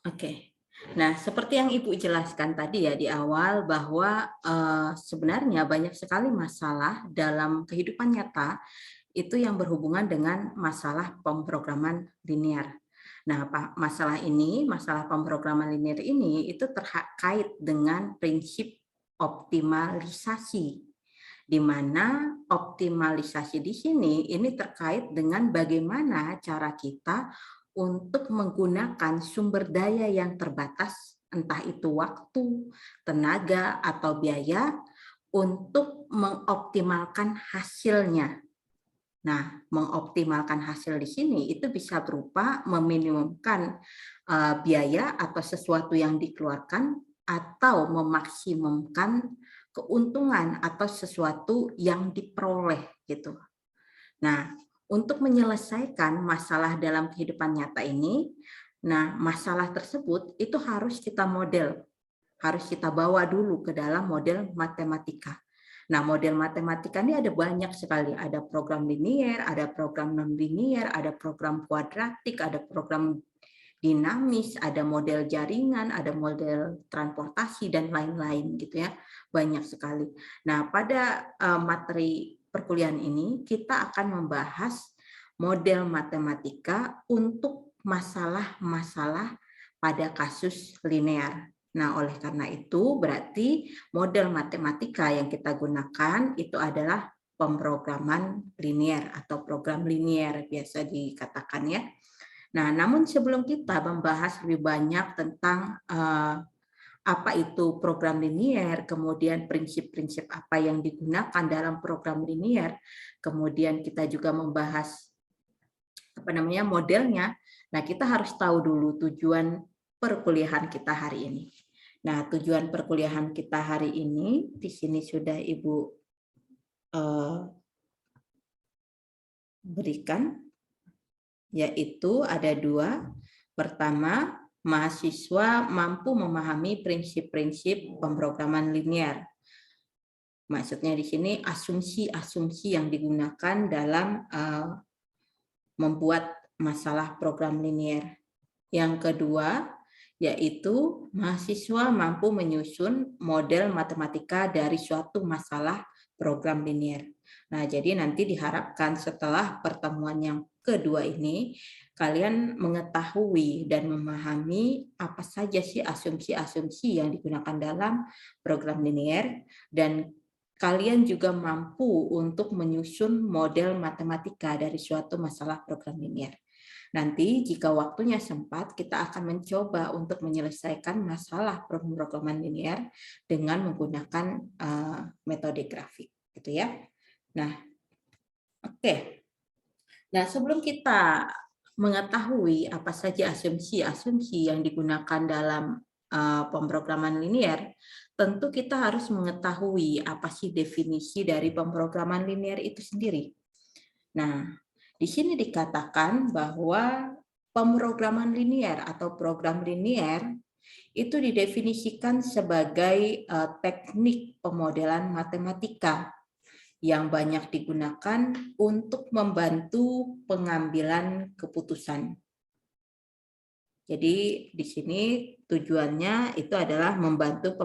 Oke. Nah, seperti yang Ibu jelaskan tadi ya di awal bahwa sebenarnya banyak sekali masalah dalam kehidupan nyata itu yang berhubungan dengan masalah pemrograman linear. Nah, masalah pemrograman linear ini itu terkait dengan prinsip optimalisasi, di mana optimalisasi di sini ini terkait dengan bagaimana cara kita untuk menggunakan sumber daya yang terbatas, entah itu waktu, tenaga, atau biaya, untuk mengoptimalkan hasilnya. Nah, mengoptimalkan hasil di sini itu bisa berupa meminimumkan biaya atau sesuatu yang dikeluarkan atau memaksimumkan keuntungan atau sesuatu yang diperoleh gitu. Nah, untuk menyelesaikan masalah dalam kehidupan nyata ini, nah masalah tersebut itu harus kita model, harus kita bawa dulu ke dalam model matematika. Nah, model matematika ini ada banyak sekali. Ada program linier, ada program non-linier, ada program kuadratik, ada program dinamis, ada model jaringan, ada model transportasi, dan lain-lain gitu ya. Banyak sekali. Nah, pada materi perkuliahan ini, kita akan membahas model matematika untuk masalah-masalah pada kasus linear. Nah, oleh karena itu berarti model matematika yang kita gunakan itu adalah pemrograman linier atau program linier biasa dikatakan ya. Nah, namun sebelum kita membahas lebih banyak tentang apa itu program linier, kemudian prinsip-prinsip apa yang digunakan dalam program linier, kemudian kita juga membahas modelnya. Nah, kita harus tahu dulu tujuan perkuliahan kita hari ini. Nah, tujuan perkuliahan kita hari ini di sini sudah Ibu berikan, yaitu ada dua. Pertama, mahasiswa mampu memahami prinsip-prinsip pemrograman linier. Maksudnya di sini asumsi-asumsi yang digunakan dalam membuat masalah program linier. Yang kedua, yaitu mahasiswa mampu menyusun model matematika dari suatu masalah program linier. Nah, jadi nanti diharapkan setelah pertemuan yang kedua ini, kalian mengetahui dan memahami apa saja sih asumsi-asumsi yang digunakan dalam program linier, dan kalian juga mampu untuk menyusun model matematika dari suatu masalah program linier. Nanti jika waktunya sempat, kita akan mencoba untuk menyelesaikan masalah pemrograman linier dengan menggunakan metode grafik, gitu ya. Nah, oke. Nah, sebelum kita mengetahui apa saja asumsi-asumsi yang digunakan dalam pemrograman linier, tentu kita harus mengetahui apa sih definisi dari pemrograman linier itu sendiri. Nah, di sini dikatakan bahwa pemrograman linier atau program linier itu didefinisikan sebagai teknik pemodelan matematika yang banyak digunakan untuk membantu pengambilan keputusan. Jadi di sini tujuannya itu adalah membantu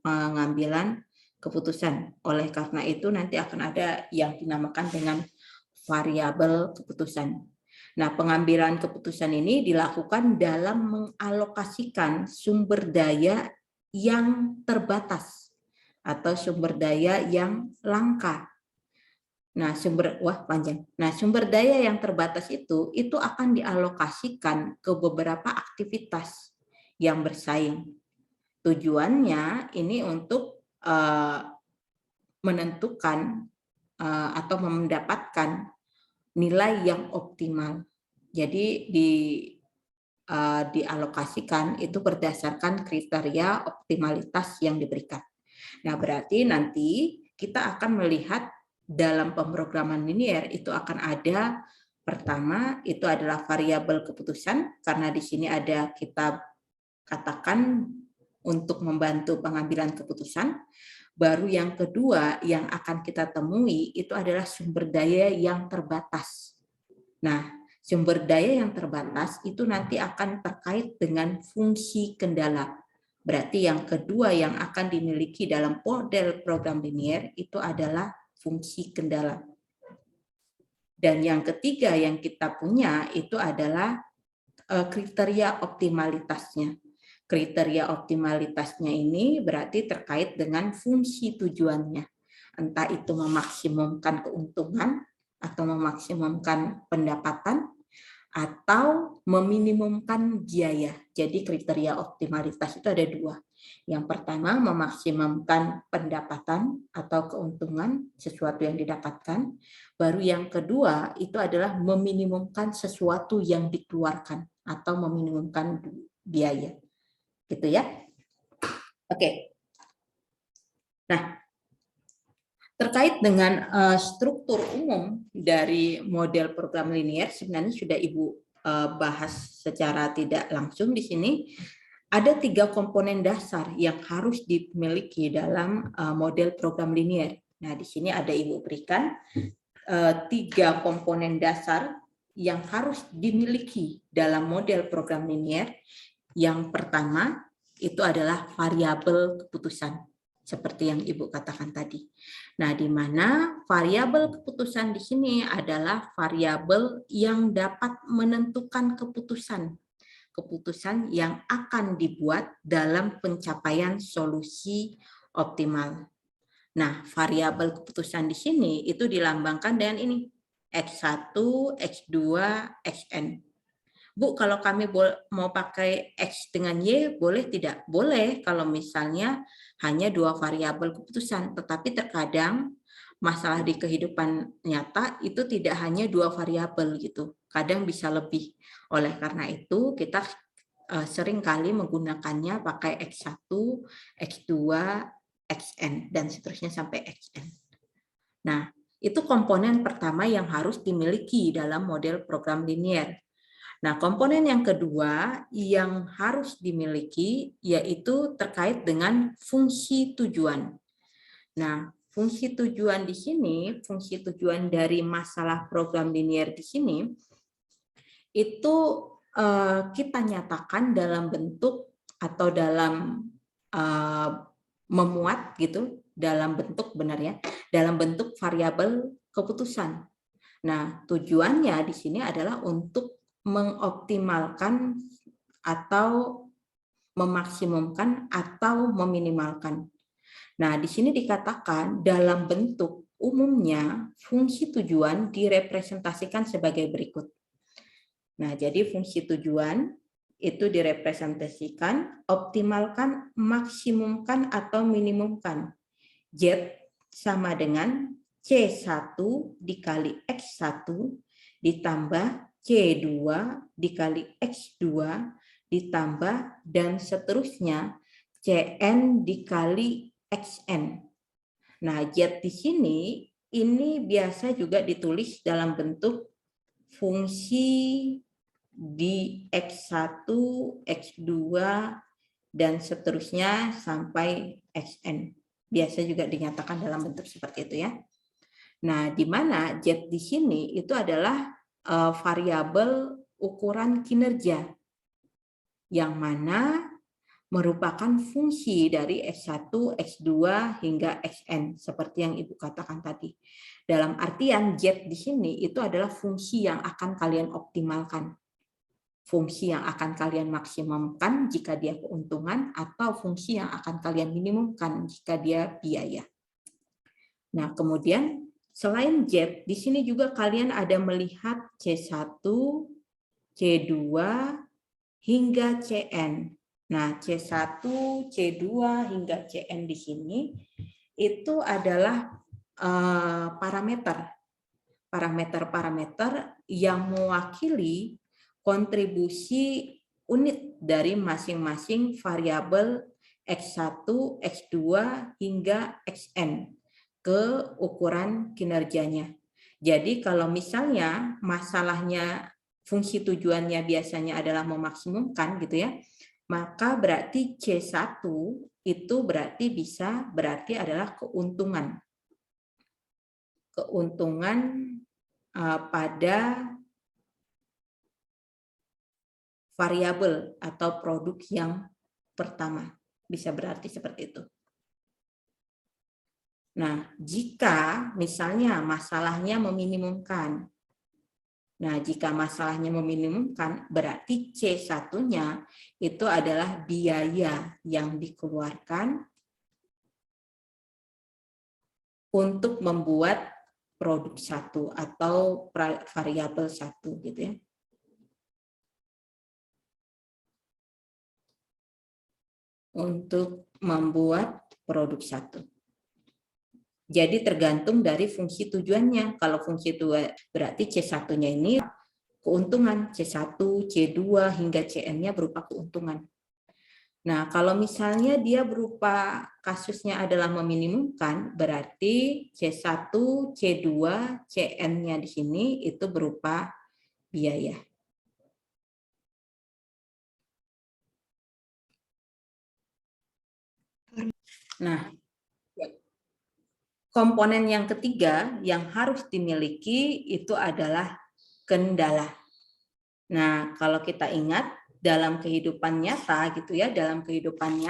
pengambilan keputusan. Oleh karena itu nanti akan ada yang dinamakan dengan variabel keputusan. Nah, pengambilan keputusan ini dilakukan dalam mengalokasikan sumber daya yang terbatas atau sumber daya yang langka. Nah, sumber daya yang terbatas itu akan dialokasikan ke beberapa aktivitas yang bersaing. Tujuannya ini untuk menentukan atau mendapatkan nilai yang optimal. Jadi dialokasikan itu berdasarkan kriteria optimalitas yang diberikan. Nah, berarti nanti kita akan melihat dalam pemrograman linier itu akan ada, pertama itu adalah variabel keputusan, karena di sini ada kita katakan untuk membantu pengambilan keputusan. Baru yang kedua yang akan kita temui itu adalah sumber daya yang terbatas. Nah, Sumber daya yang terbatas itu nanti akan terkait dengan fungsi kendala. Berarti yang kedua yang akan dimiliki dalam model program linier itu adalah fungsi kendala. Dan yang ketiga yang kita punya itu adalah kriteria optimalitasnya. Kriteria optimalitasnya ini berarti terkait dengan fungsi tujuannya. Entah itu memaksimumkan keuntungan atau memaksimumkan pendapatan atau meminimumkan biaya. Jadi kriteria optimalitas itu ada dua. Yang pertama memaksimumkan pendapatan atau keuntungan sesuatu yang didapatkan. Baru yang kedua itu adalah meminimumkan sesuatu yang dikeluarkan atau meminimumkan biaya. Gitu ya. Oke. Nah, terkait dengan struktur umum dari model program linier, sebenarnya sudah Ibu bahas secara tidak langsung di sini. Ada 3 komponen dasar yang harus dimiliki dalam model program linier. Nah, di sini ada Ibu berikan 3 komponen dasar yang harus dimiliki dalam model program linier. Yang pertama itu adalah variabel keputusan, seperti yang Ibu katakan tadi. Nah, di mana variabel keputusan di sini adalah variabel yang dapat menentukan keputusan yang akan dibuat dalam pencapaian solusi optimal. Nah, variabel keputusan di sini itu dilambangkan dengan ini, X1, X2, Xn. Bu, kalau kami mau pakai X dengan Y, boleh tidak? Boleh kalau misalnya hanya 2 variabel keputusan, tetapi terkadang masalah di kehidupan nyata itu tidak hanya 2 variabel gitu, kadang bisa lebih. Oleh karena itu kita sering kali menggunakannya pakai X1, X2, Xn, dan seterusnya sampai Xn. Nah, itu komponen pertama yang harus dimiliki dalam model program linier. Nah, komponen yang kedua yang harus dimiliki yaitu terkait dengan fungsi tujuan. Nah, fungsi tujuan di sini, fungsi tujuan dari masalah program linier di sini, itu kita nyatakan dalam bentuk atau dalam memuat gitu, dalam bentuk benar ya, dalam bentuk variabel keputusan. Nah, tujuannya di sini adalah untuk mengoptimalkan atau memaksimumkan atau meminimalkan. Nah, di sini dikatakan dalam bentuk umumnya fungsi tujuan direpresentasikan sebagai berikut. Nah, jadi fungsi tujuan itu direpresentasikan optimalkan, maksimumkan atau minimumkan. Z sama dengan C1 dikali X1 ditambah C2 dikali X2 ditambah dan seterusnya Cn dikali Xn. Nah, Z di sini ini biasa juga ditulis dalam bentuk fungsi di X1, X2, dan seterusnya sampai Xn. Biasa juga dinyatakan dalam bentuk seperti itu ya. Nah, di mana Z di sini itu adalah variabel ukuran kinerja yang mana merupakan fungsi dari X1, X2 hingga Xn seperti yang Ibu katakan tadi. Dalam artian Z di sini itu adalah fungsi yang akan kalian optimalkan. Fungsi yang akan kalian maksimumkan jika dia keuntungan atau fungsi yang akan kalian minimumkan jika dia biaya. Nah, kemudian selain Z, di sini juga kalian ada melihat C1, C2, hingga Cn. Nah, C1, C2, hingga Cn di sini itu adalah parameter-parameter yang mewakili kontribusi unit dari masing-masing variabel X1, X2, hingga Xn ke ukuran kinerjanya. Jadi kalau misalnya masalahnya fungsi tujuannya biasanya adalah memaksimumkan gitu ya, maka berarti C1 itu berarti adalah keuntungan. Keuntungan pada variabel atau produk yang pertama. Bisa berarti seperti itu. Nah, jika misalnya masalahnya meminimumkan. Nah, jika masalahnya meminimumkan, berarti C1-nya itu adalah biaya yang dikeluarkan untuk membuat produk satu atau variabel satu gitu ya. Untuk membuat produk satu. Jadi tergantung dari fungsi tujuannya. Kalau fungsi tujuan berarti C1-nya ini keuntungan, C1, C2 hingga Cn-nya berupa keuntungan. Nah, kalau misalnya dia berupa kasusnya adalah meminimumkan, berarti C1, C2, Cn-nya di sini itu berupa biaya. Nah, komponen yang ketiga yang harus dimiliki itu adalah kendala. Nah, kalau kita ingat dalam kehidupan nyata gitu ya, dalam kehidupan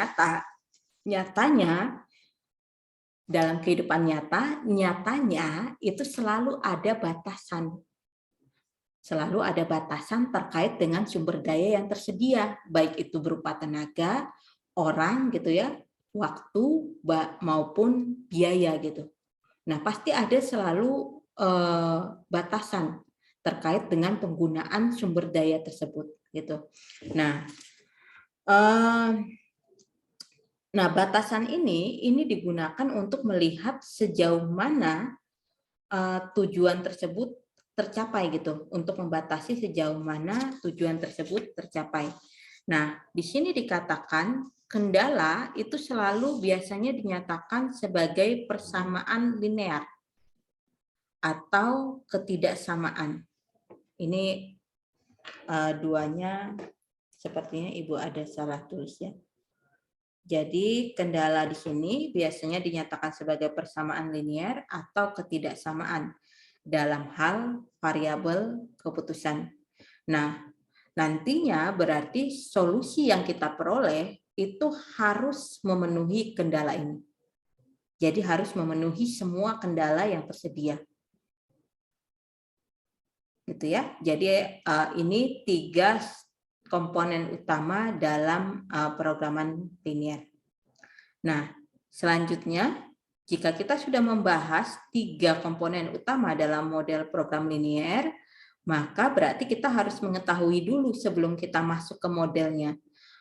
nyatanya itu selalu ada batasan. Selalu ada batasan terkait dengan sumber daya yang tersedia, baik itu berupa tenaga, orang gitu ya, waktu maupun biaya gitu. Nah, pasti ada selalu batasan terkait dengan penggunaan sumber daya tersebut gitu. Nah, batasan ini digunakan untuk melihat sejauh mana tujuan tersebut tercapai gitu, untuk membatasi sejauh mana tujuan tersebut tercapai. Nah, di sini dikatakan kendala itu selalu biasanya dinyatakan sebagai persamaan linear atau ketidaksamaan. Ini duanya sepertinya Ibu ada salah tulis ya. Jadi kendala di sini biasanya dinyatakan sebagai persamaan linear atau ketidaksamaan dalam hal variabel keputusan. Nah, nantinya berarti solusi yang kita peroleh itu harus memenuhi kendala ini. Jadi harus memenuhi semua kendala yang tersedia. Gitu ya. Jadi ini 3 komponen utama dalam programan linear. Nah, selanjutnya jika kita sudah membahas 3 komponen utama dalam model program linear, maka berarti kita harus mengetahui dulu sebelum kita masuk ke modelnya.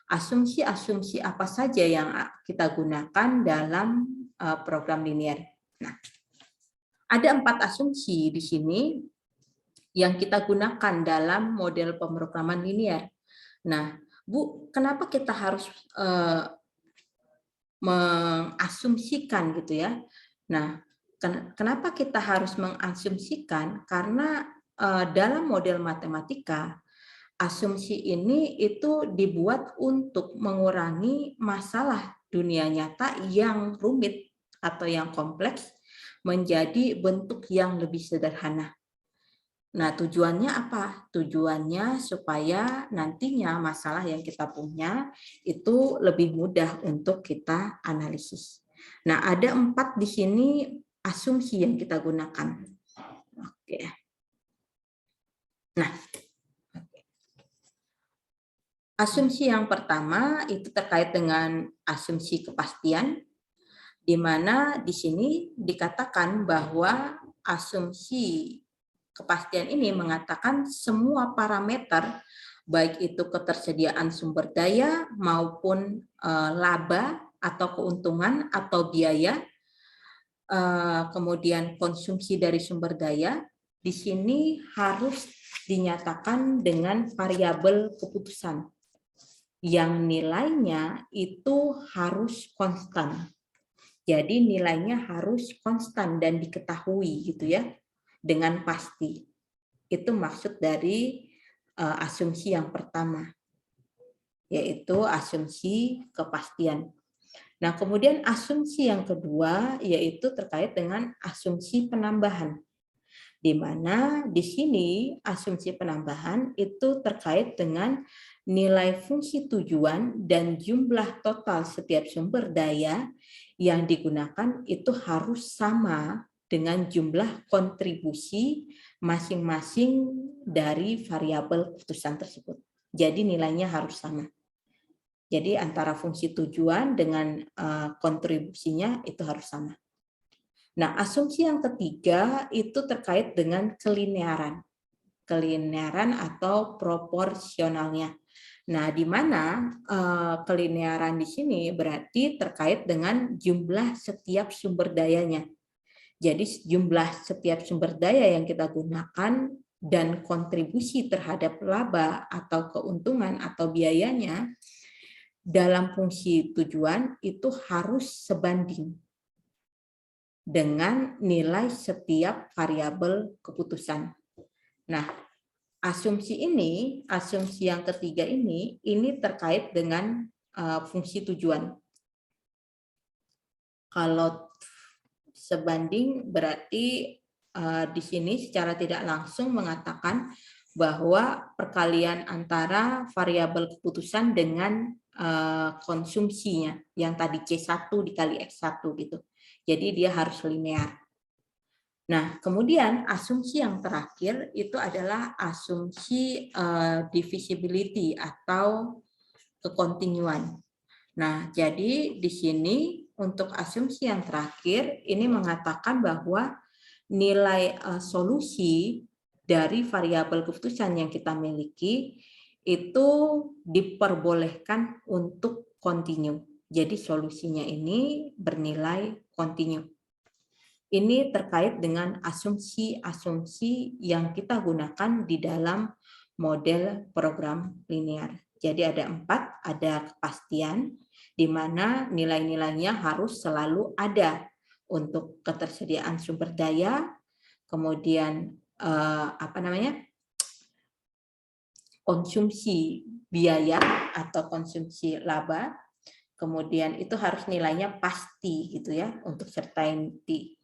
Asumsi-asumsi apa saja yang kita gunakan dalam program linear. Nah, ada 4 asumsi di sini yang kita gunakan dalam model pemrograman linear. Nah, Bu, kenapa kita harus mengasumsikan gitu ya? Nah, kenapa kita harus mengasumsikan? Karena dalam model matematika, asumsi ini itu dibuat untuk mengurangi masalah dunia nyata yang rumit atau yang kompleks menjadi bentuk yang lebih sederhana. Nah, tujuannya apa? Tujuannya supaya nantinya masalah yang kita punya itu lebih mudah untuk kita analisis. Nah, ada 4 di sini asumsi yang kita gunakan. Oke. Nah, asumsi yang pertama itu terkait dengan asumsi kepastian, di mana di sini dikatakan bahwa asumsi kepastian ini mengatakan semua parameter, baik itu ketersediaan sumber daya maupun laba atau keuntungan atau biaya, kemudian konsumsi dari sumber daya, di sini harus dinyatakan dengan variabel keputusan yang nilainya itu harus konstan. Jadi nilainya harus konstan dan diketahui gitu ya, dengan pasti. Itu maksud dari asumsi yang pertama, yaitu asumsi kepastian. Nah, kemudian asumsi yang kedua yaitu terkait dengan asumsi penambahan, di mana di sini asumsi penambahan itu terkait dengan nilai fungsi tujuan dan jumlah total setiap sumber daya yang digunakan itu harus sama dengan jumlah kontribusi masing-masing dari variabel keputusan tersebut. Jadi nilainya harus sama. Jadi antara fungsi tujuan dengan kontribusinya itu harus sama. Nah, asumsi yang ketiga itu terkait dengan kelinearan. Kelinearan atau proporsionalnya. Nah, di mana kelinearan di sini berarti terkait dengan jumlah setiap sumber dayanya. Jadi jumlah setiap sumber daya yang kita gunakan dan kontribusi terhadap laba atau keuntungan atau biayanya dalam fungsi tujuan itu harus sebanding dengan nilai setiap variabel keputusan. Nah, asumsi yang ketiga ini terkait dengan fungsi tujuan. Kalau sebanding berarti di sini secara tidak langsung mengatakan bahwa perkalian antara variabel keputusan dengan konsumsinya yang tadi C1 dikali X1 gitu. Jadi dia harus linear. Nah, kemudian asumsi yang terakhir itu adalah asumsi divisibility atau kekontinuan. Nah, jadi di sini untuk asumsi yang terakhir ini mengatakan bahwa nilai solusi dari variabel keputusan yang kita miliki itu diperbolehkan untuk kontinu. Jadi solusinya ini bernilai kontinu. Ini terkait dengan asumsi-asumsi yang kita gunakan di dalam model program linear. Jadi ada 4, ada kepastian, di mana nilai-nilainya harus selalu ada untuk ketersediaan sumber daya, kemudian konsumsi biaya atau konsumsi laba, kemudian itu harus nilainya pasti gitu ya untuk certainty.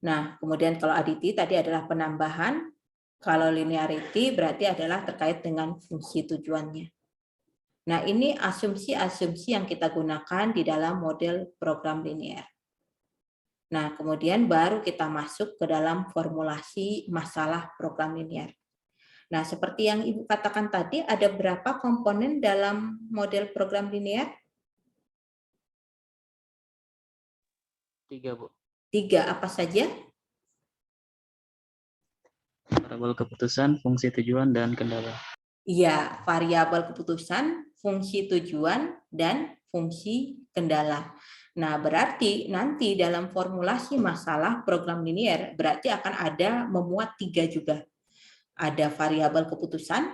Nah, kemudian kalau additivity tadi adalah penambahan, kalau linearity berarti adalah terkait dengan fungsi tujuannya. Nah, ini asumsi-asumsi yang kita gunakan di dalam model program linear. Nah, kemudian baru kita masuk ke dalam formulasi masalah program linear. Nah, seperti yang Ibu katakan tadi, ada berapa komponen dalam model program linear? 3, Bu. 3, apa saja? Variabel keputusan, fungsi tujuan, dan kendala. Iya, variabel keputusan, fungsi tujuan, dan fungsi kendala. Nah, berarti nanti dalam formulasi masalah program linear, berarti akan ada memuat 3 juga. Ada variabel keputusan,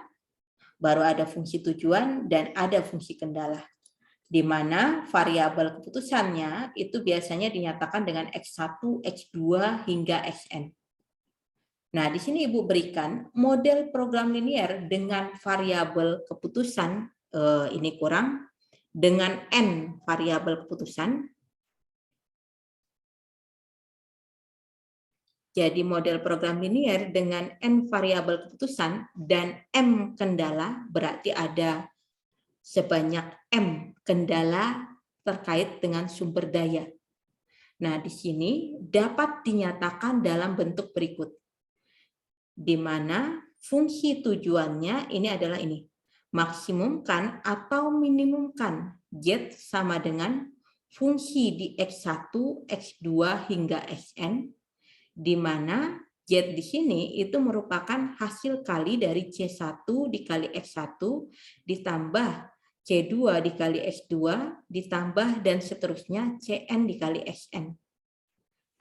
baru ada fungsi tujuan, dan ada fungsi kendala. Di mana variabel keputusannya itu biasanya dinyatakan dengan X1, X2, hingga Xn. Nah, di sini Ibu berikan model program linear dengan variabel keputusan, ini kurang, dengan N variabel keputusan. Jadi model program linear dengan N variabel keputusan dan M kendala, berarti ada sebanyak M kendala terkait dengan sumber daya. Nah, di sini dapat dinyatakan dalam bentuk berikut, di mana fungsi tujuannya ini adalah ini, maksimumkan atau minimumkan Z sama dengan fungsi di X1, X2, hingga Xn, di mana Z di sini itu merupakan hasil kali dari C1 dikali X1 ditambah C2 dikali X2 ditambah dan seterusnya Cn dikali Xn.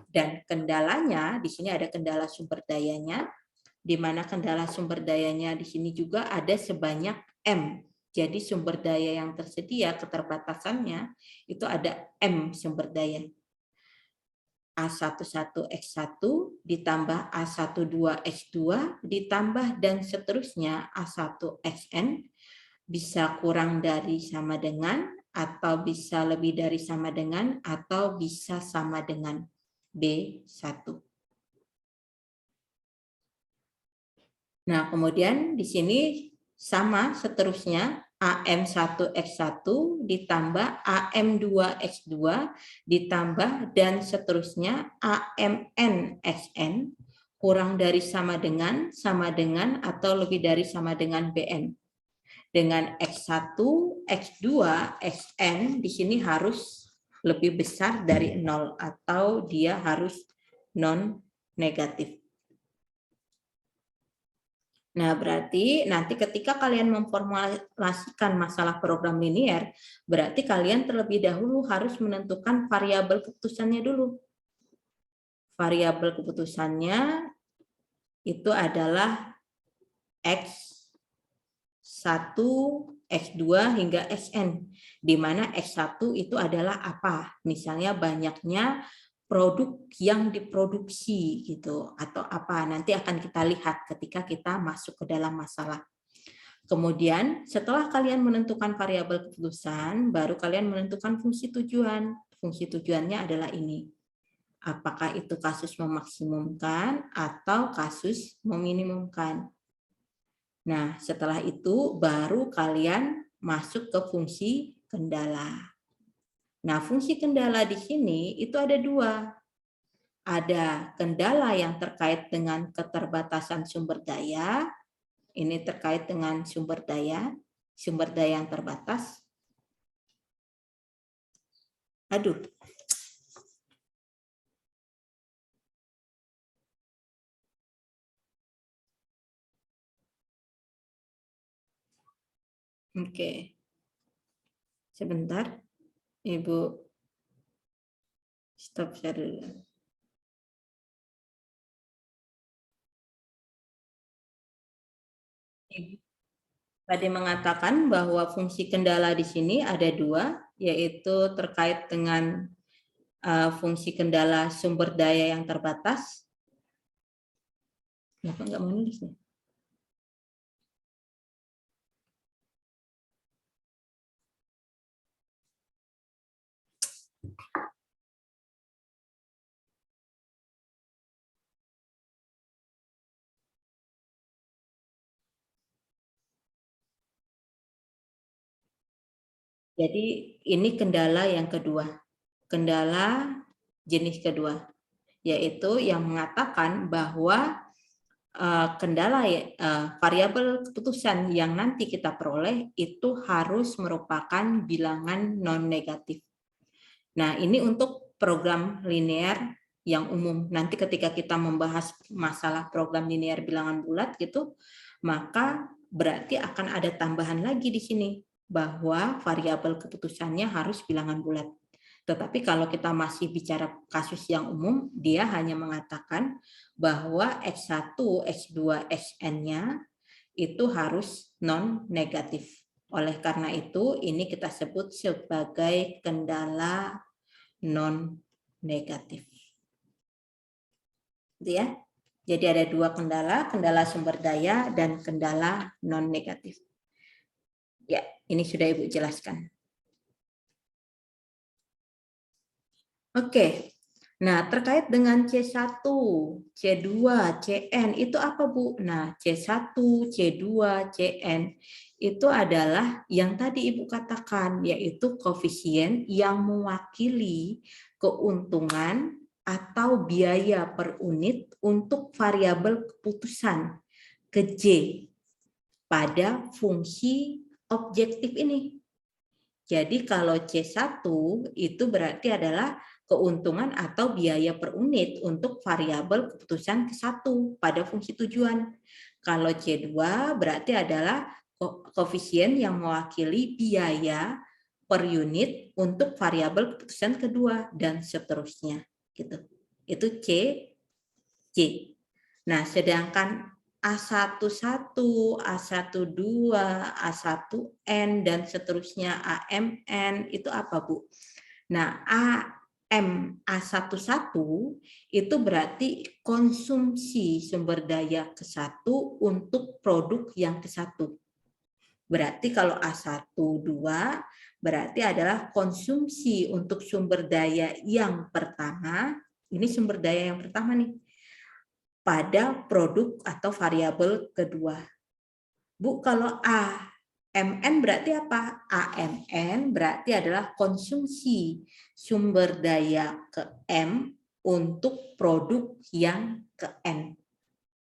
Dan kendalanya, di sini ada kendala sumber dayanya, di mana kendala sumber dayanya di sini juga ada sebanyak M. Jadi sumber daya yang tersedia keterbatasannya itu ada M sumber daya. A11X1 ditambah A12X2 ditambah dan seterusnya A1Xn bisa kurang dari sama dengan atau bisa lebih dari sama dengan atau bisa sama dengan B1. Nah, kemudian di sini sama seterusnya, AM1X1 ditambah AM2X2 ditambah dan seterusnya AMNXN kurang dari sama dengan atau lebih dari sama dengan BN. Dengan X1, X2, Xn di sini harus lebih besar dari 0 atau dia harus non negatif. Nah, berarti nanti ketika kalian memformulasikan masalah program linier, berarti kalian terlebih dahulu harus menentukan variabel keputusannya dulu. Variabel keputusannya itu adalah X1, X2 hingga Xn, di mana X1 itu adalah apa? Misalnya banyaknya produk yang diproduksi gitu atau apa, nanti akan kita lihat ketika kita masuk ke dalam masalah. Kemudian setelah kalian menentukan variabel keputusan, baru kalian menentukan fungsi tujuan. Fungsi tujuannya adalah ini. Apakah itu kasus memaksimumkan atau kasus meminimumkan. Nah, setelah itu baru kalian masuk ke fungsi kendala. Nah, fungsi kendala di sini itu ada dua. Ada kendala yang terkait dengan keterbatasan sumber daya. Ini terkait dengan sumber daya yang terbatas. Aduh. Oke. Sebentar. Ibu stop share dulu. Tadi mengatakan bahwa fungsi kendala di sini ada dua, yaitu terkait dengan fungsi kendala sumber daya yang terbatas. Kenapa nggak mau nulis nih? Jadi ini kendala yang kedua, kendala jenis kedua, yaitu yang mengatakan bahwa kendala variabel keputusan yang nanti kita peroleh itu harus merupakan bilangan non negatif. Nah, ini untuk program linear yang umum. Nanti ketika kita membahas masalah program linear bilangan bulat gitu, maka berarti akan ada tambahan lagi di sini bahwa variabel keputusannya harus bilangan bulat. Tetapi kalau kita masih bicara kasus yang umum, dia hanya mengatakan bahwa X1, X2, Xn-nya itu harus non-negatif. Oleh karena itu, ini kita sebut sebagai kendala non-negatif. Gitu ya. Jadi ada dua kendala, kendala sumber daya dan kendala non-negatif. Ya, ini sudah Ibu jelaskan. Oke, nah terkait dengan C1, C2, Cn itu apa Bu? Nah C1, C2, Cn itu adalah yang tadi Ibu katakan, yaitu koefisien yang mewakili keuntungan atau biaya per unit untuk variabel keputusan ke J pada fungsi objektif ini. Jadi kalau C1 itu berarti adalah keuntungan atau biaya per unit untuk variabel keputusan ke-1 pada fungsi tujuan. Kalau C2 berarti adalah koefisien yang mewakili biaya per unit untuk variabel keputusan kedua dan seterusnya gitu. Itu C, J. Nah, sedangkan A11, A12, A1N dan seterusnya AMN itu apa, Bu? Nah, A11 itu berarti konsumsi sumber daya ke-1 untuk produk yang ke-1. Berarti kalau A12 berarti adalah konsumsi untuk sumber daya yang pertama, ini sumber daya yang pertama nih. pada produk atau variabel kedua. Bu, kalau AMN berarti apa? AMN berarti adalah konsumsi sumber daya ke M untuk produk yang ke N.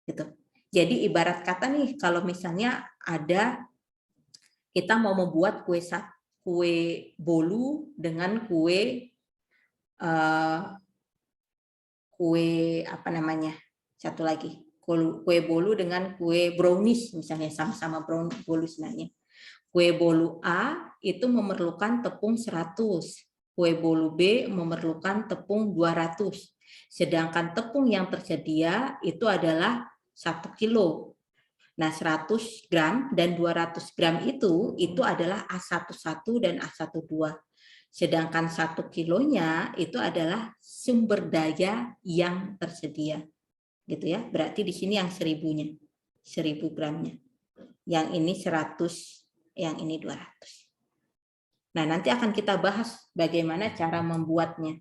Gitu. Jadi ibarat kata nih, kalau misalnya kita mau membuat kue bolu dengan kue apa namanya? Satu lagi. Kue bolu dengan kue brownies misalnya, sama-sama bolu sebenarnya. Kue bolu A itu memerlukan tepung 100, kue bolu B memerlukan tepung 200. Sedangkan tepung yang tersedia itu adalah 1 kilo. Nah, 100 gram dan 200 gram itu adalah A11 dan A12. Sedangkan 1 kilonya itu adalah sumber daya yang tersedia. Gitu ya. Berarti di sini yang 1000-nya. 1000 gramnya. Yang ini 100, yang ini 200. Nah, nanti akan kita bahas bagaimana cara membuatnya.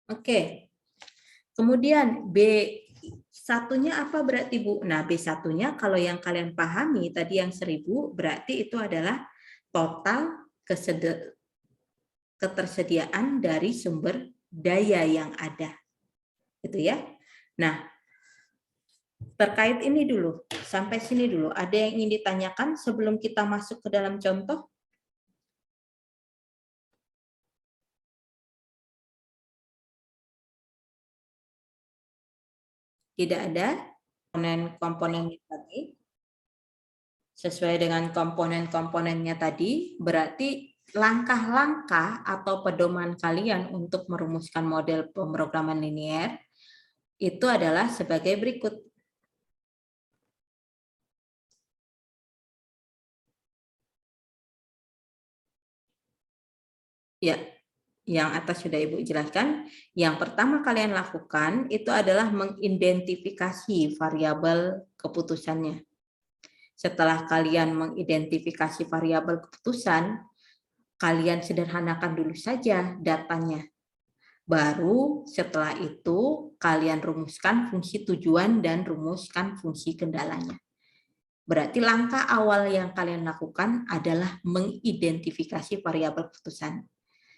Oke. Kemudian B1-nya apa berarti, Bu? Nah, B1-nya kalau yang kalian pahami tadi yang 1000 berarti itu adalah total ketersediaan dari sumber daya yang ada. Gitu ya. Nah, terkait ini dulu, sampai sini dulu. Ada yang ingin ditanyakan sebelum kita masuk ke dalam contoh? Tidak ada komponen-komponennya tadi. Sesuai dengan komponen-komponennya tadi, berarti langkah-langkah atau pedoman kalian untuk merumuskan model pemrograman linier itu adalah sebagai berikut. Ya, yang atas sudah Ibu jelaskan. Yang pertama kalian lakukan itu adalah mengidentifikasi variabel keputusannya. Setelah kalian mengidentifikasi variabel keputusan, kalian sederhanakan dulu saja datanya. Baru setelah itu kalian rumuskan fungsi tujuan dan rumuskan fungsi kendalanya. Berarti langkah awal yang kalian lakukan adalah mengidentifikasi variabel keputusan.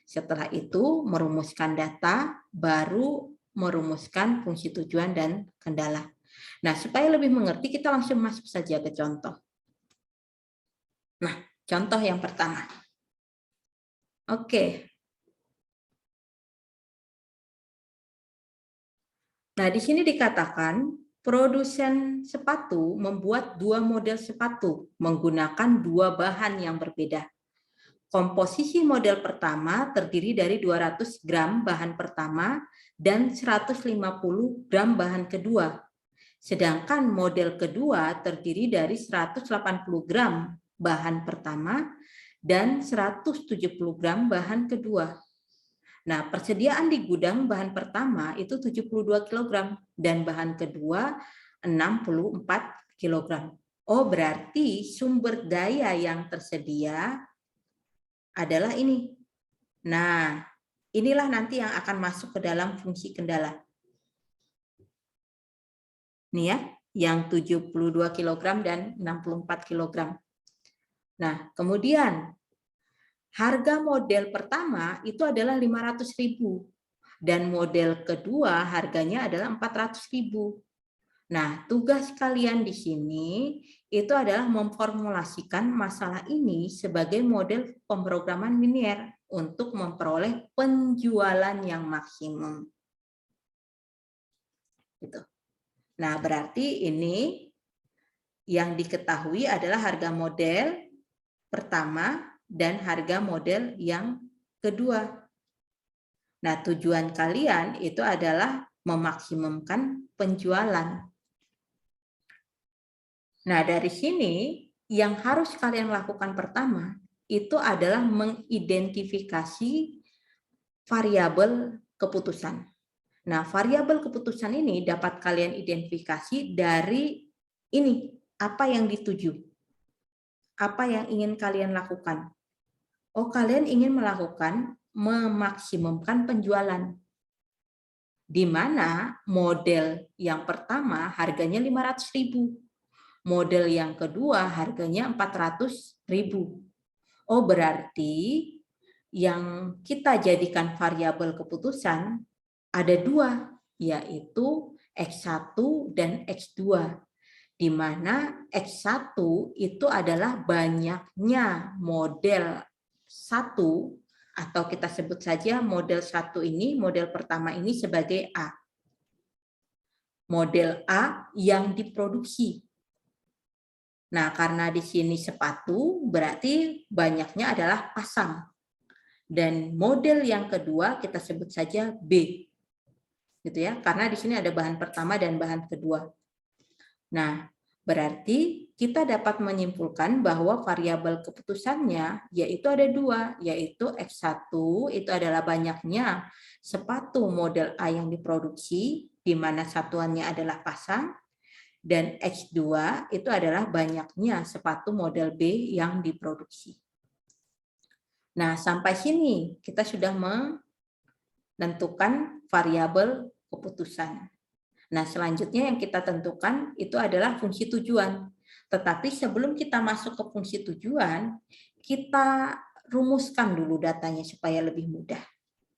Setelah itu merumuskan data, baru merumuskan fungsi tujuan dan kendala. Nah, supaya lebih mengerti, kita langsung masuk saja ke contoh. Nah, contoh yang pertama. Oke. Nah, di sini dikatakan produsen sepatu membuat 2 model sepatu menggunakan 2 bahan yang berbeda. Komposisi model pertama terdiri dari 200 gram bahan pertama dan 150 gram bahan kedua. Sedangkan model kedua terdiri dari 180 gram bahan pertama dan 170 gram bahan kedua. Nah, persediaan di gudang bahan pertama itu 72 kg dan bahan kedua 64 kg. Oh, berarti sumber daya yang tersedia adalah ini. Nah, inilah nanti yang akan masuk ke dalam fungsi kendala. Nih ya, yang 72 kg dan 64 kg. Nah, kemudian harga model pertama itu adalah 500.000 dan model kedua harganya adalah 400.000. Nah, tugas kalian di sini itu adalah memformulasikan masalah ini sebagai model pemrograman linier untuk memperoleh penjualan yang maksimum. Gitu. Nah, berarti ini yang diketahui adalah harga model pertama dan harga model yang kedua. Nah, tujuan kalian itu adalah memaksimumkan penjualan. Nah, dari sini yang harus kalian lakukan pertama itu adalah mengidentifikasi variabel keputusan. Nah, variabel keputusan ini dapat kalian identifikasi dari ini, apa yang dituju. Apa yang ingin kalian lakukan? Oh, kalian ingin melakukan memaksimumkan penjualan. di mana model yang pertama harganya 500.000, model yang kedua harganya 400.000. Oh, berarti yang kita jadikan variabel keputusan ada dua, yaitu X1 dan X2, di mana X1 itu adalah banyaknya model 1, atau kita sebut saja model 1 ini, model pertama ini sebagai A. Model A yang diproduksi. Nah, karena di sini sepatu, berarti banyaknya adalah pasang. Dan model yang kedua kita sebut saja B. Gitu ya, karena di sini ada bahan pertama dan bahan kedua. Nah, berarti kita dapat menyimpulkan bahwa variabel keputusannya yaitu ada dua, yaitu X1 itu adalah banyaknya sepatu model A yang diproduksi, di mana satuannya adalah pasang, dan X2 itu adalah banyaknya sepatu model B yang diproduksi. Nah, sampai sini kita sudah menentukan variabel keputusan. Nah, selanjutnya yang kita tentukan itu adalah fungsi tujuan. Tetapi sebelum kita masuk ke fungsi tujuan, kita rumuskan dulu datanya supaya lebih mudah.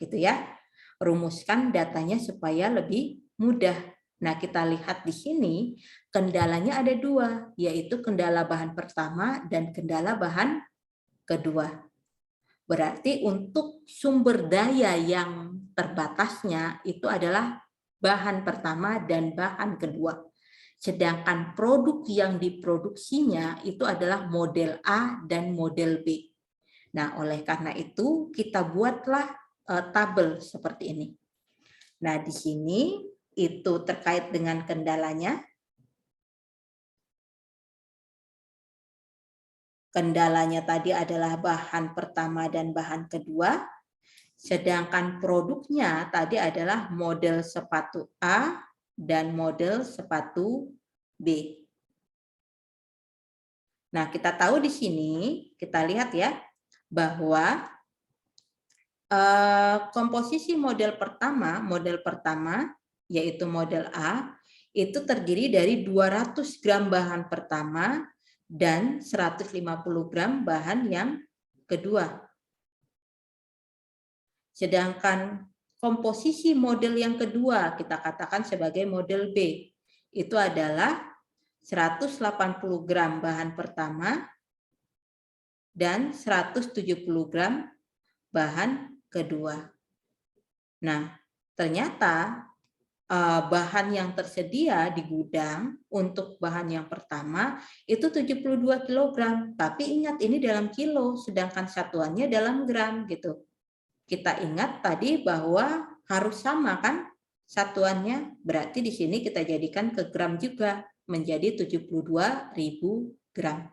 Gitu ya. Rumuskan datanya supaya lebih mudah. Nah, kita lihat di sini kendalanya ada dua, yaitu kendala bahan pertama dan kendala bahan kedua. Berarti untuk sumber daya yang terbatasnya itu adalah bahan pertama dan bahan kedua. Sedangkan produk yang diproduksinya itu adalah model A dan model B. Nah, oleh karena itu kita buatlah tabel seperti ini. Nah, di sini itu terkait dengan kendalanya. Kendalanya tadi adalah bahan pertama dan bahan kedua. Sedangkan produknya tadi adalah model sepatu A dan model sepatu B. Nah, kita tahu di sini, kita lihat ya, bahwa komposisi model pertama, yaitu model A, itu terdiri dari 200 gram bahan pertama dan 150 gram bahan yang kedua. Sedangkan komposisi model yang kedua kita katakan sebagai model B. Itu adalah 180 gram bahan pertama dan 170 gram bahan kedua. Nah, ternyata bahan yang tersedia di gudang untuk bahan yang pertama itu 72 kg. Tapi ingat ini dalam kilo, sedangkan satuannya dalam gram gitu. Kita ingat tadi bahwa harus sama kan satuannya, berarti di sini kita jadikan ke gram juga, menjadi 72.000 gram.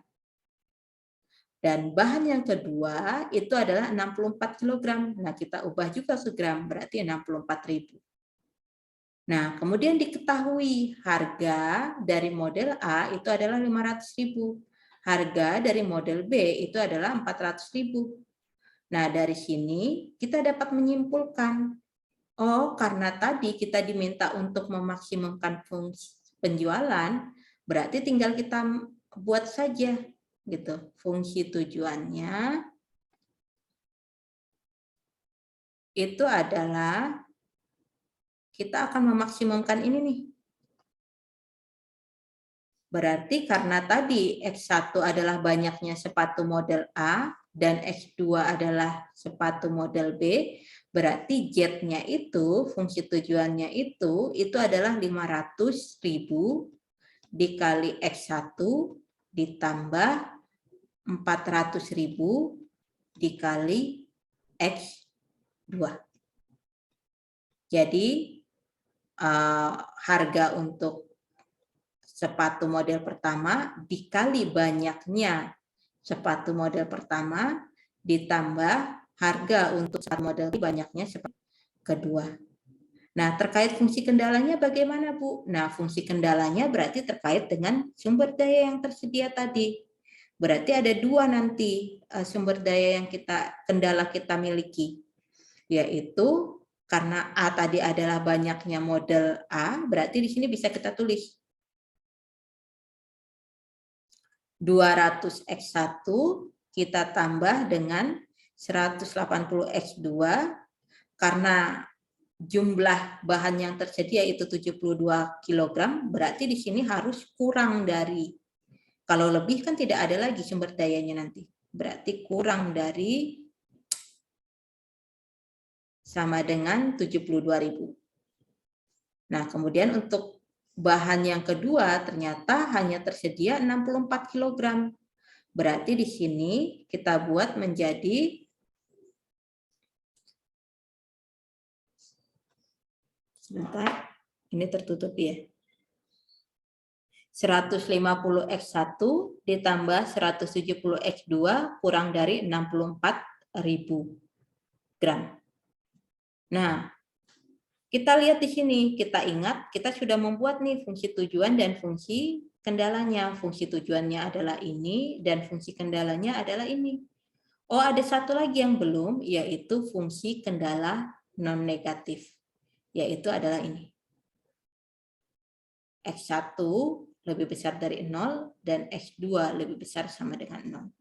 Dan bahan yang kedua itu adalah 64 kg. Nah, kita ubah juga ke gram, berarti 64.000. Nah, kemudian diketahui harga dari model A itu adalah 500.000. Harga dari model B itu adalah 400.000. Nah, dari sini kita dapat menyimpulkan, oh karena tadi kita diminta untuk memaksimumkan fungsi penjualan, berarti tinggal kita buat saja gitu. Fungsi tujuannya itu adalah kita akan memaksimumkan ini nih. Berarti karena tadi X1 adalah banyaknya sepatu model A dan X2 adalah sepatu model B, berarti Z-nya itu, fungsi tujuannya itu adalah 500.000 dikali X1 ditambah 400.000 dikali X2. Jadi harga untuk sepatu model pertama dikali banyaknya sepatu model pertama ditambah harga untuk sepatu model banyaknya sepatu kedua. Nah, terkait fungsi kendalanya bagaimana, Bu? Nah, fungsi kendalanya berarti terkait dengan sumber daya yang tersedia tadi. Berarti ada dua nanti sumber daya yang kendala kita miliki, yaitu Karena A tadi adalah banyaknya model A, berarti di sini bisa kita tulis 200X1 kita tambah dengan 180X2, karena jumlah bahan yang tersedia itu 72 kg, berarti di sini harus kurang dari, kalau lebih kan tidak ada lagi sumber dayanya nanti, berarti kurang dari sama dengan 72.000. Nah, kemudian untuk bahan yang kedua ternyata hanya tersedia 64 kg. Berarti di sini kita buat menjadi sebentar, ini tertutup ya. 150X1 ditambah 170X2 kurang dari 64.000 gram. Nah, kita lihat di sini, kita ingat kita sudah membuat nih fungsi tujuan dan fungsi kendalanya. Fungsi tujuannya adalah ini dan fungsi kendalanya adalah ini. Oh, ada satu lagi yang belum, yaitu fungsi kendala non negatif, yaitu adalah ini. X1 lebih besar dari 0 dan X2 lebih besar sama dengan 0.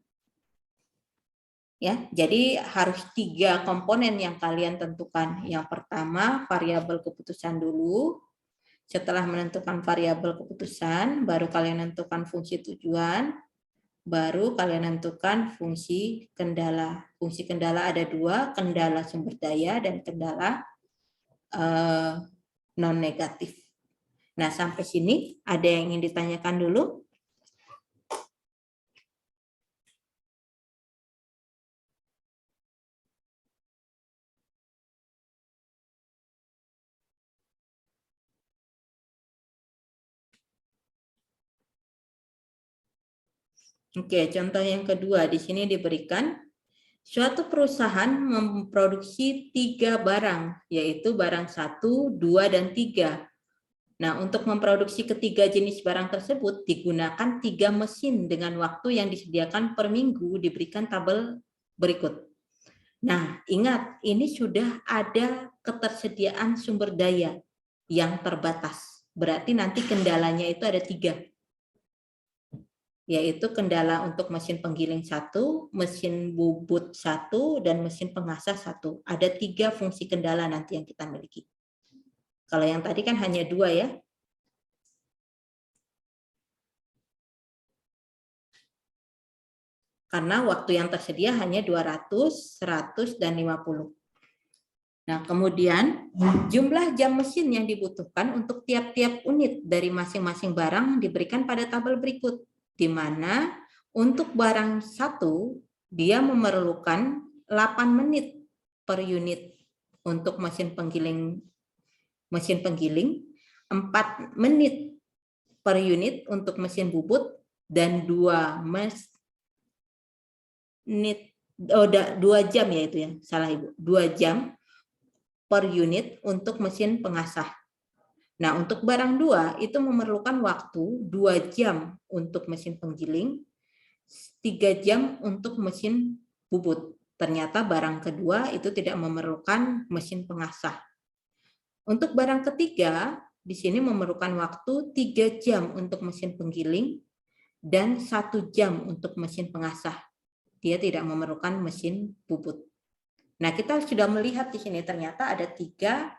Ya, jadi harus 3 komponen yang kalian tentukan. Yang pertama, variabel keputusan dulu. Setelah menentukan variabel keputusan, baru kalian tentukan fungsi tujuan, baru kalian tentukan fungsi kendala. Fungsi kendala ada 2, kendala sumber daya dan kendala non negatif. Nah, sampai sini ada yang ingin ditanyakan dulu? Oke, contoh yang kedua di sini diberikan suatu perusahaan memproduksi 3 barang, yaitu barang 1, 2, dan 3. Nah, untuk memproduksi ketiga jenis barang tersebut digunakan 3 mesin dengan waktu yang disediakan per minggu, diberikan tabel berikut. Nah, ingat, ini sudah ada ketersediaan sumber daya yang terbatas. Berarti nanti kendalanya itu ada 3. Yaitu kendala untuk mesin penggiling 1, mesin bubut 1, dan mesin pengasah 1. Ada 3 fungsi kendala nanti yang kita miliki. Kalau yang tadi kan hanya 2 ya. Karena waktu yang tersedia hanya 200, 100, dan 50. Nah, kemudian jumlah jam mesin yang dibutuhkan untuk tiap-tiap unit dari masing-masing barang diberikan pada tabel berikut, di mana untuk barang 1 dia memerlukan 8 menit per unit untuk mesin penggiling 4 menit per unit untuk mesin bubut, dan 2 jam ya itu ya, salah Ibu, 2 jam per unit untuk mesin pengasah. Nah, untuk barang 2 itu memerlukan waktu 2 jam untuk mesin penggiling, 3 jam untuk mesin bubut. Ternyata barang kedua itu tidak memerlukan mesin pengasah. Untuk barang ketiga, di sini memerlukan waktu 3 jam untuk mesin penggiling dan 1 jam untuk mesin pengasah. Dia tidak memerlukan mesin bubut. Nah, kita sudah melihat di sini ternyata ada 3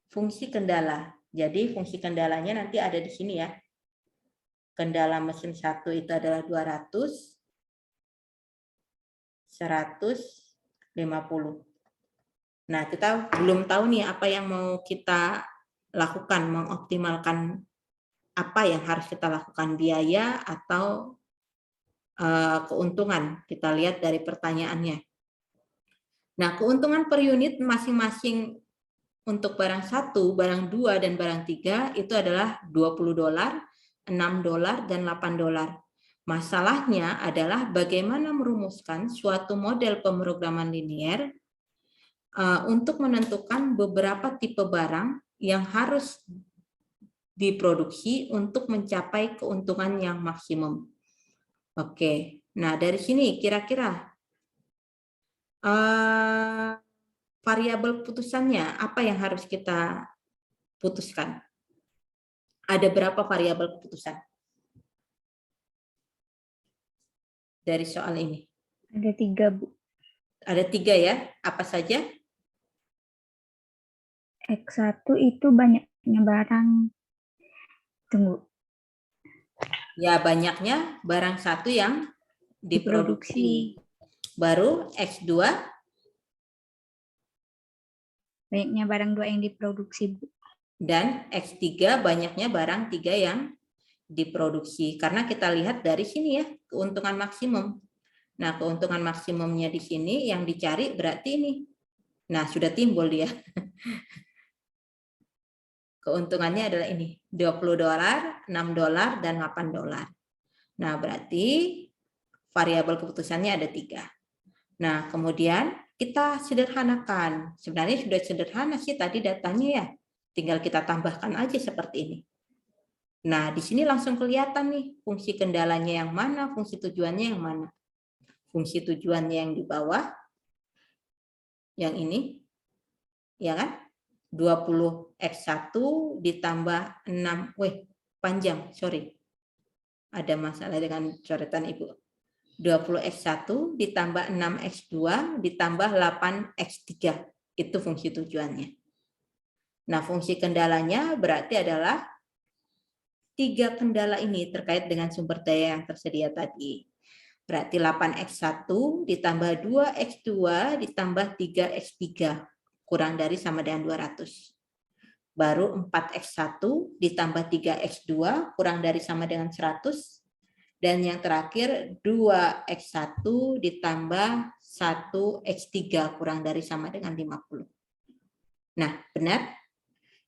fungsi kendala. Jadi fungsi kendalanya nanti ada di sini ya. Kendala mesin 1 itu adalah 200, 150. Nah, kita belum tahu nih apa yang mau kita lakukan, mengoptimalkan apa yang harus kita lakukan, biaya atau keuntungan. Kita lihat dari pertanyaannya. Nah, keuntungan per unit masing-masing untuk barang 1, barang 2, dan barang 3 itu adalah $20, $6, dan $8. Masalahnya adalah bagaimana merumuskan suatu model pemrograman linier untuk menentukan beberapa tipe barang yang harus diproduksi untuk mencapai keuntungan yang maksimum. Oke, nah dari sini kira-kira variabel putusannya, apa yang harus kita putuskan? Ada berapa variabel keputusan dari soal ini? Ada 3, Bu. Ada 3 ya. Apa saja? X1 itu banyaknya barang. Tunggu. Ya, banyaknya barang satu yang diproduksi. Baru X2? Banyaknya barang 2 yang diproduksi, Bu. Dan X3 banyaknya barang 3 yang diproduksi. Karena kita lihat dari sini ya, keuntungan maksimum. Nah, keuntungan maksimumnya di sini yang dicari berarti ini. Nah, sudah timbul dia. Keuntungannya adalah ini, $20, $6, dan $8. Nah, berarti variabel keputusannya ada 3. Nah, kemudian kita sederhanakan. Sebenarnya sudah sederhana sih tadi datanya ya. Tinggal kita tambahkan aja seperti ini. Nah, di sini langsung kelihatan nih fungsi kendalanya yang mana, fungsi tujuannya yang mana. Fungsi tujuannya yang di bawah, yang ini, ya kan? 20x1 ditambah 6, panjang, sorry. Ada masalah dengan coretan Ibu. 20x1 ditambah 6x2 ditambah 8x3. Itu fungsi tujuannya. Nah, fungsi kendalanya berarti adalah 3 kendala ini terkait dengan sumber daya yang tersedia tadi. Berarti 8x1 ditambah 2x2 ditambah 3x3 kurang dari sama dengan 200. Baru 4x1 ditambah 3x2 kurang dari sama dengan 100. Dan yang terakhir 2x1 ditambah 1x3 kurang dari sama dengan 50. Nah, benar?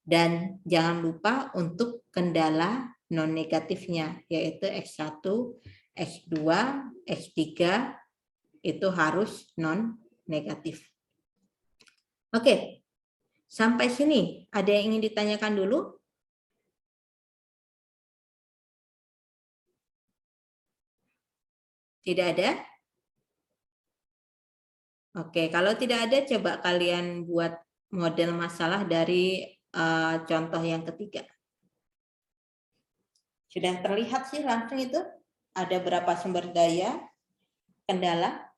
Dan jangan lupa untuk kendala non negatifnya, yaitu x1, x2, x3 itu harus non negatif. Oke, sampai sini ada yang ingin ditanyakan dulu? Tidak ada? Oke, kalau tidak ada coba kalian buat model masalah dari contoh yang ketiga. Sudah terlihat sih langsung itu ada berapa sumber daya, kendala.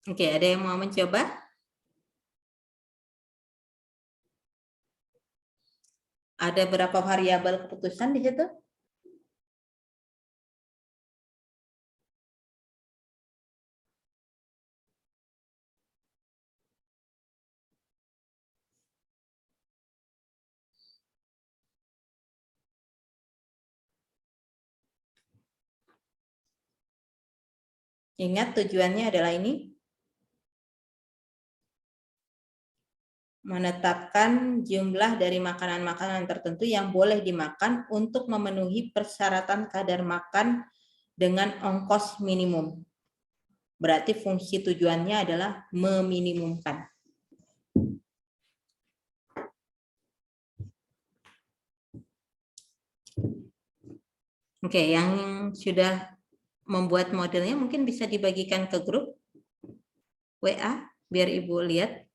Oke, ada yang mau mencoba? Ada berapa variabel keputusan di situ? Ingat tujuannya adalah ini. Menetapkan jumlah dari makanan-makanan tertentu yang boleh dimakan untuk memenuhi persyaratan kadar makan dengan ongkos minimum. Berarti fungsi tujuannya adalah meminimumkan. Oke, yang sudah membuat modelnya mungkin bisa dibagikan ke grup WA biar Ibu lihat.